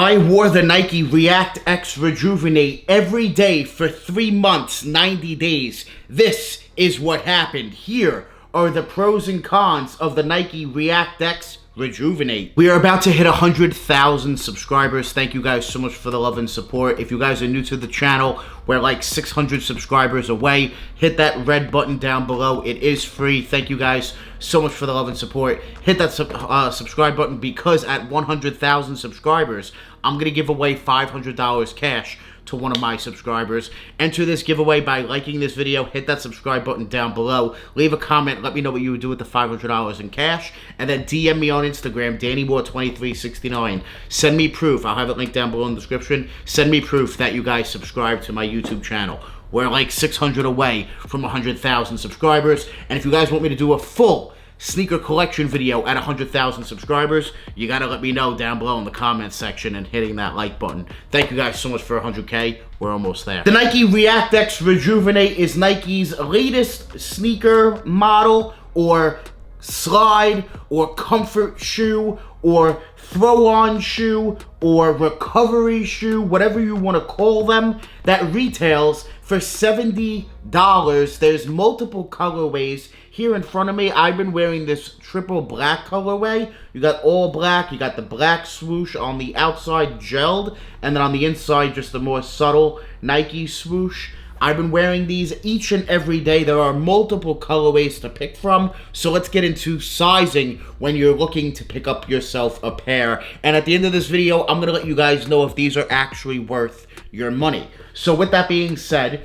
I wore the Nike REACTX REJUVEN8 every day for 3 months, 90 days. This is what happened. Here are the pros and cons of the Nike REACTX REJUVEN8. We are about to hit 100,000 subscribers. Thank you guys so much for the love and support. If you guys are new to the channel, we're like 600 subscribers away. Hit that red button down below. It is free. Thank you guys so much for the love and support. Hit that subscribe button because at 100,000 subscribers, I'm going to give away $500 cash to one of my subscribers. Enter this giveaway by liking this video, hit that subscribe button down below, leave a comment, let me know what you would do with the $500 in cash, and then DM me on Instagram, DannyMoore2369. Send me proof, I'll have it linked down below in the description. Send me proof that you guys subscribe to my YouTube channel. We're like 600 away from 100,000 subscribers, and if you guys want me to do a full sneaker collection video at 100,000 subscribers, you gotta let me know down below in the comments section and hitting that like button. Thank you guys so much for 100K. We're almost there. The Nike REACTX REJUVEN8 is Nike's latest sneaker model or slide or comfort shoe or throw-on shoe or recovery shoe, whatever you want to call them, that retails for $70. There's multiple colorways. Here in front of me, I've been wearing this triple black colorway. You got all black, you got the black swoosh on the outside gelled, and then on the inside just the more subtle Nike swoosh. I've been wearing these each and every day. There are multiple colorways to pick from, so let's get into sizing when you're looking to pick up yourself a pair. And at the end of this video, I'm going to let you guys know if these are actually worth your money. So with that being said,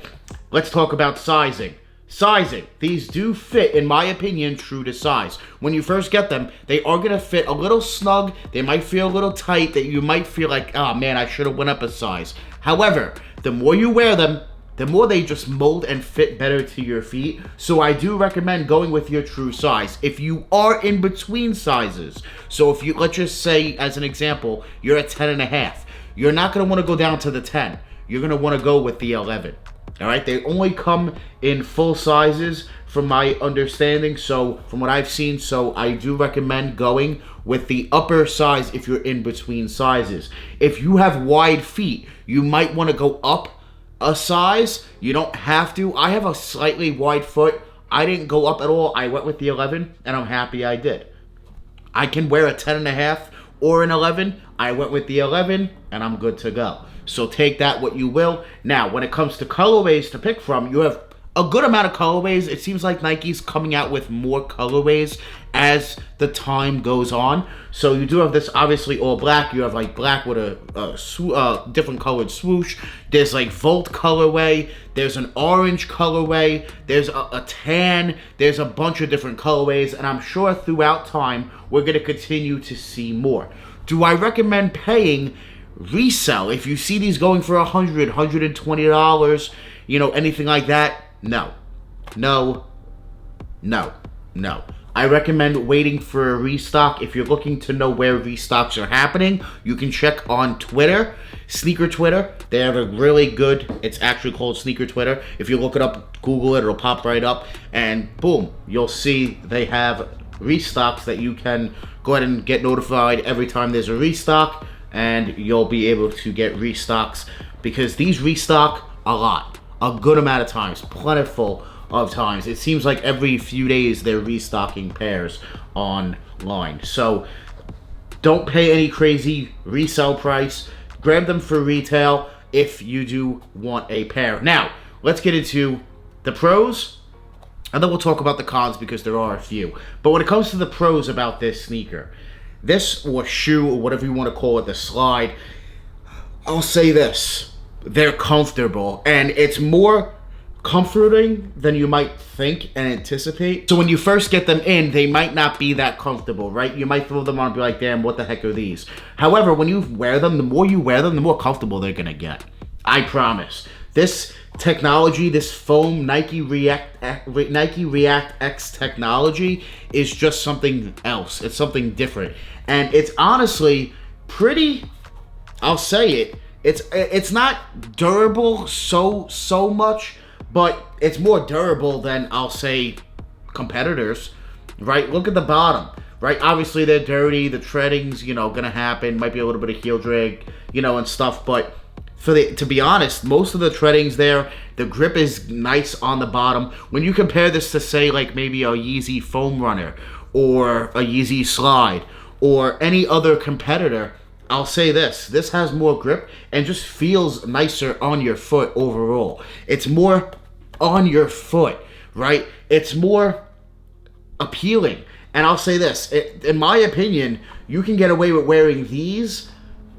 let's talk about sizing. Sizing. These do fit, in my opinion, true to size. When you first get them, they are going to fit a little snug. They might feel a little tight, that you might feel like, oh man, I should have went up a size. However, the more you wear them, the more they just mold and fit better to your feet. So I do recommend going with your true size. If you are in between sizes, so if you, let's just say as an example, you're at 10.5, you're not going to want to go down to the 10. You're going to want to go with the 11. All right, they only come in full sizes from my understanding, so from what I've seen, so I do recommend going with the upper size if you're in between sizes. If you have wide feet, you might want to go up a size. You don't have to. I have a slightly wide foot. I didn't go up at all. I went with the 11, and I'm happy I did. I can wear a 10.5 or an 11. I went with the 11, and I'm good to go. So take that what you will. Now, when it comes to colorways to pick from, you have a good amount of colorways. It seems like Nike's coming out with more colorways as the time goes on. So you do have this obviously all black. You have like black with a different colored swoosh. There's like Volt colorway. There's an orange colorway. There's a tan. There's a bunch of different colorways. And I'm sure throughout time, we're going to continue to see more. Do I recommend paying resell? If you see these going for $100, $120, you know, anything like that, no. No. No. No. I recommend waiting for a restock. If you're looking to know where restocks are happening, you can check on Twitter, Sneaker Twitter. They have a really good, it's actually called Sneaker Twitter. If you look it up, Google it, it'll pop right up, and boom, you'll see they have restocks that you can go ahead and get notified every time there's a restock, and you'll be able to get restocks because these restock a lot, a good amount of times, plentiful of times. It seems like every few days they're restocking pairs online. So don't pay any crazy resale price. Grab them for retail if you do want a pair. Now, let's get into the pros, and then we'll talk about the cons because there are a few. But when it comes to the pros about this sneaker, this or shoe or whatever you want to call it, the slide, I'll say this: they're comfortable, and it's more comforting than you might think and anticipate. So when you first get them in, they might not be that comfortable, right? You might throw them on and be like, damn, what the heck are these? However, when you wear them, the more you wear them, the more comfortable they're gonna get. I promise. This technology, this foam Nike REACTX technology is just something else. It's something different. And it's honestly pretty, I'll say it, it's not durable so much, but it's more durable than, I'll say, competitors, right? Look at the bottom. right? Obviously, they're dirty. The treading's, gonna happen. Might be a little bit of heel drag, and stuff. But to be honest, most of the treadings there, the grip is nice on the bottom. When you compare this to, say, like maybe a Yeezy Foam Runner or a Yeezy Slide or any other competitor, I'll say this has more grip and just feels nicer on your foot overall. It's more on your foot, right? It's more appealing. And I'll say this, in my opinion, you can get away with wearing these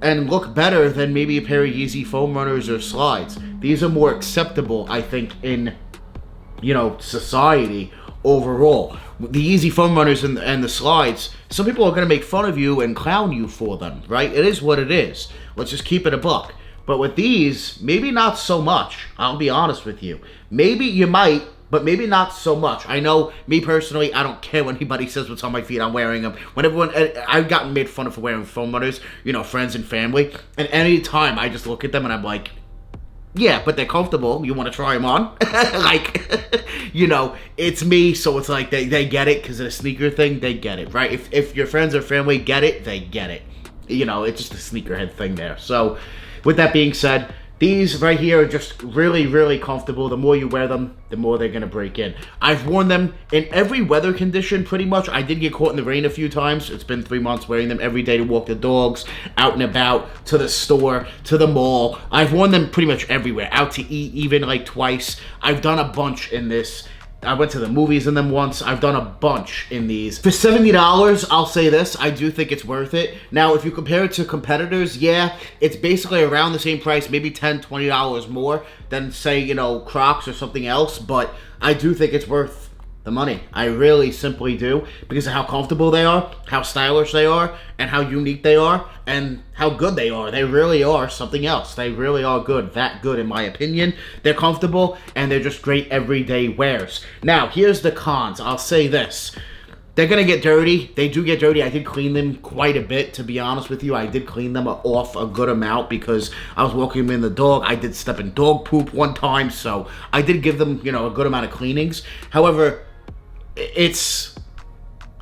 and look better than maybe a pair of Yeezy Foam Runners or Slides. These are more acceptable, I think, in, society overall. The Yeezy Foam Runners and the Slides, some people are going to make fun of you and clown you for them, right? It is what it is. Let's just keep it a buck. But with these, maybe not so much. I'll be honest with you. Maybe you might, but maybe not so much. I know, me personally, I don't care when anybody says what's on my feet, I'm wearing them. When I've gotten made fun of for wearing foam runners, friends and family, and any time I just look at them and I'm like, yeah, but they're comfortable. You want to try them on? It's me, so it's like they get it because of the sneaker thing. They get it, right? If your friends or family get it, they get it. It's just a sneakerhead thing there. So, with that being said, these right here are just really, really comfortable. The more you wear them, the more they're going to break in. I've worn them in every weather condition pretty much. I did get caught in the rain a few times. It's been 3 months wearing them every day to walk the dogs, out and about, to the store, to the mall. I've worn them pretty much everywhere. Out to eat even like twice. I've done a bunch in this. I went to the movies in them once. I've done a bunch in these. For $70, I'll say this, I do think it's worth it. Now, if you compare it to competitors, yeah, it's basically around the same price, maybe $10, $20 more than, say, Crocs or something else, but I do think it's worth the money. I really simply do, because of how comfortable they are, how stylish they are, and how unique they are, and how good they are. They really are something else. They really are good, that good in my opinion. They're comfortable, and they're just great everyday wears. Now, here's the cons. I'll say this. They're going to get dirty. They do get dirty. I did clean them quite a bit, to be honest with you. I did clean them off a good amount because I was walking them in the dog. I did step in dog poop one time, so I did give them, a good amount of cleanings. However, it's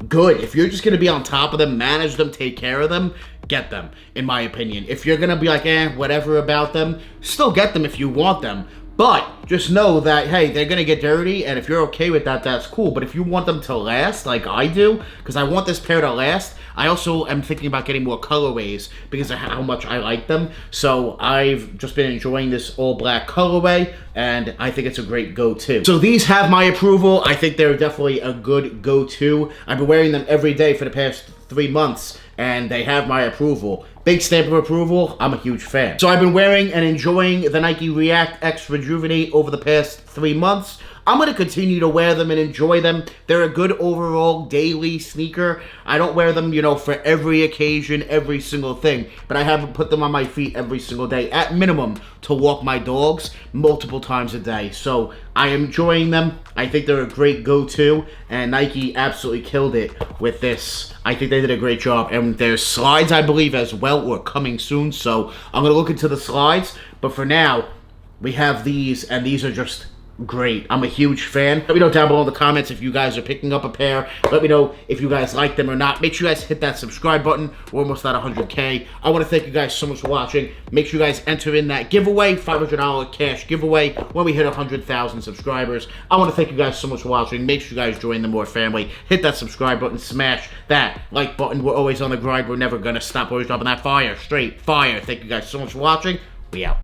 good. If you're just going to be on top of them, manage them, take care of them, get them, in my opinion. If you're going to be like, whatever about them, still get them if you want them. But just know that, hey, they're going to get dirty, and if you're okay with that, that's cool. But if you want them to last, like I do, because I want this pair to last, I also am thinking about getting more colorways because of how much I like them. So I've just been enjoying this all-black colorway, and I think it's a great go-to. So these have my approval. I think they're definitely a good go-to. I've been wearing them every day for the past 3 months, and they have my approval. Big stamp of approval. I'm a huge fan. So I've been wearing and enjoying the Nike REACTX REJUVEN8 over the past 3 months. I'm going to continue to wear them and enjoy them. They're a good overall daily sneaker. I don't wear them, for every occasion, every single thing. But I haven't put them on my feet every single day, at minimum, to walk my dogs multiple times a day. So I am enjoying them. I think they're a great go-to. And Nike absolutely killed it with this. I think they did a great job. And there's slides, I believe, as well, or coming soon. So I'm going to look into the slides. But for now, we have these, and these are just great. I'm a huge fan. Let me know down below in the comments if you guys are picking up a pair. Let me know if you guys like them or not. Make sure you guys hit that subscribe button. We're almost at 100K. I want to thank you guys so much for watching. Make sure you guys enter in that giveaway, $500 cash giveaway when we hit 100,000 subscribers. I want to thank you guys so much for watching. Make sure you guys join the More family. Hit that subscribe button. Smash that like button. We're always on the grind. We're never going to stop. Always dropping that fire. Straight fire. Thank you guys so much for watching. We out.